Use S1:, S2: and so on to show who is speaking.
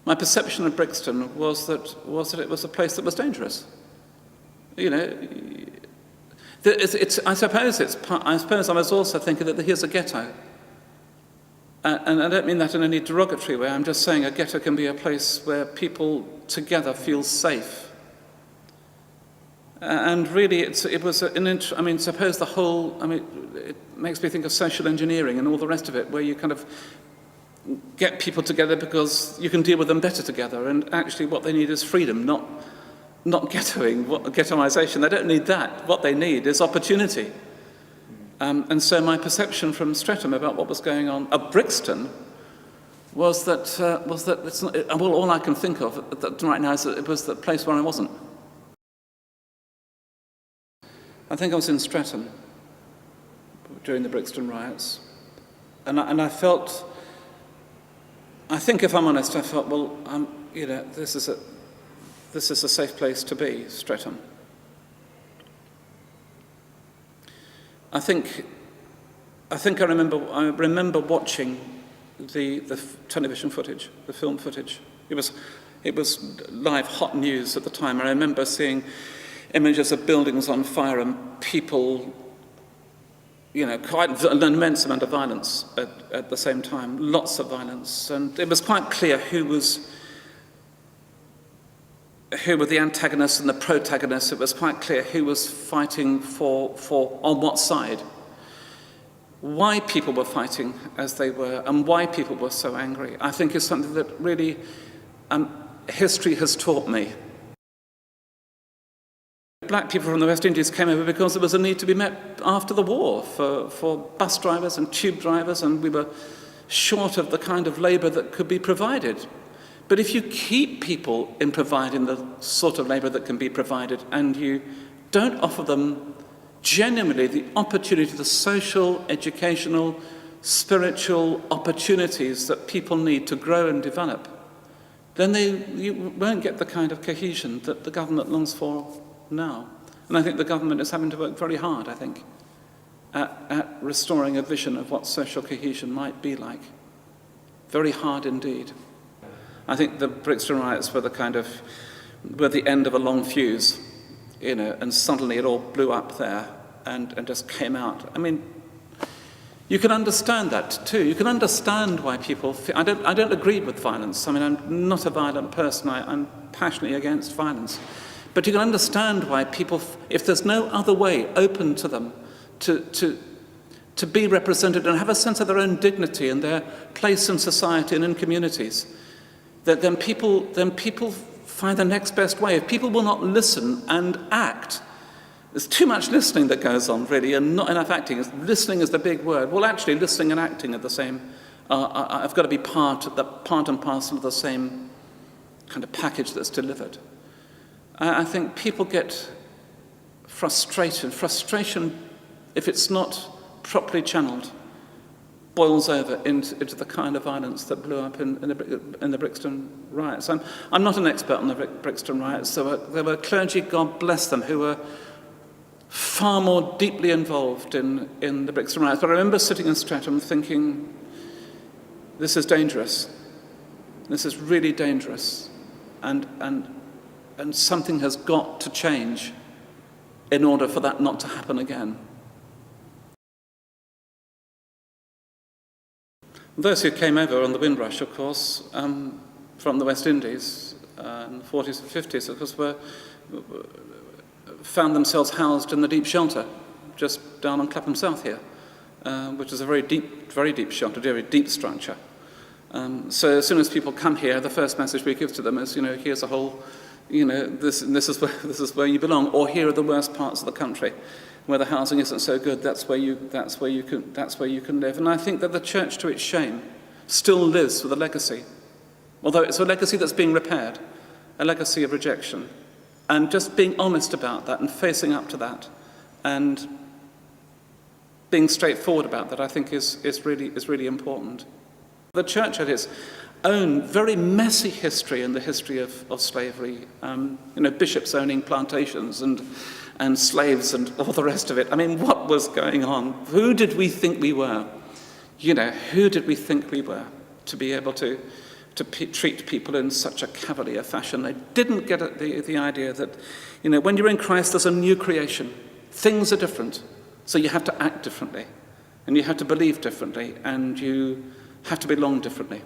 S1: My perception of Brixton was that it was a place that was dangerous. You know, I suppose I was also thinking that here's a ghetto. And I don't mean that in any derogatory way. I'm just saying a ghetto can be a place where people together feel safe. And really, suppose the whole, it makes me think of social engineering and all the rest of it, where you kind of get people together because you can deal with them better together, and actually what they need is freedom, not ghettoization. They don't need that. What they need is opportunity. And so my perception from Streatham about what was going on at Brixton was that it's not, well, all I can think of right now is that it was the place where I wasn't. I think I was in Streatham during the Brixton riots, and I felt, I think if I'm honest, I felt, well, this is a safe place to be, Streatham. I remember watching the television footage, the film footage. It was live hot news at the time. I remember seeing images of buildings on fire and people, quite an immense amount of violence at the same time, lots of violence. And it was quite clear who were the antagonists and the protagonists. It was quite clear who was fighting for on what side. Why people were fighting as they were and why people were so angry, I think is something that really history has taught me. Black people from the West Indies came over because there was a need to be met after the war for bus drivers and tube drivers, and we were short of the kind of labour that could be provided. But if you keep people in providing the sort of labour that can be provided, and you don't offer them genuinely the opportunity, the social, educational, spiritual opportunities that people need to grow and develop, then you won't get the kind of cohesion that the government longs for now. And I think the government is having to work very hard, I think, at restoring a vision of what social cohesion might be like. Very hard indeed. I think the Brixton riots were the end of a long fuse, and suddenly it all blew up there and just came out. I mean, you can understand that too. You can understand why people feel, I don't agree with violence. I mean, I'm not a violent person. I'm passionately against violence. But you can understand why people, if there's no other way open to them to be represented and have a sense of their own dignity and their place in society and in communities, that then people find the next best way. If people will not listen and act, there's too much listening that goes on, really, and not enough acting. Listening is the big word. Well, actually, listening and acting are the same. I've got to be part and parcel of the same kind of package that's delivered. I think people get frustrated. Frustration, if it's not properly channeled, boils over into the kind of violence that blew up in the Brixton riots. I'm not an expert on the Brixton riots. There were clergy, God bless them, who were far more deeply involved in the Brixton riots. But I remember sitting in Streatham thinking, this is dangerous. This is really dangerous. And something has got to change in order for that not to happen again. Those who came over on the Windrush, of course, from the West Indies in the 40s and 50s, of course, found themselves housed in the deep shelter, just down on Clapham South here, which is a very deep shelter, very deep structure. So as soon as people come here, the first message we give to them is, here's a whole, this is where you belong, or here are the worst parts of the country, where the housing isn't so good. That's where you can live. And I think that the church, to its shame, still lives with a legacy, although it's a legacy that's being repaired, a legacy of rejection, and just being honest about that and facing up to that, and being straightforward about that, I think is really important. The church had its own very messy history in the history of slavery. Bishops owning plantations and slaves and all the rest of it. I mean, what was going on? Who did we think we were? Who did we think we were to be able to to treat people in such a cavalier fashion. They didn't get at the idea that, when you're in Christ, there's a new creation. Things are different. So you have to act differently, and you have to believe differently, and you have to belong differently.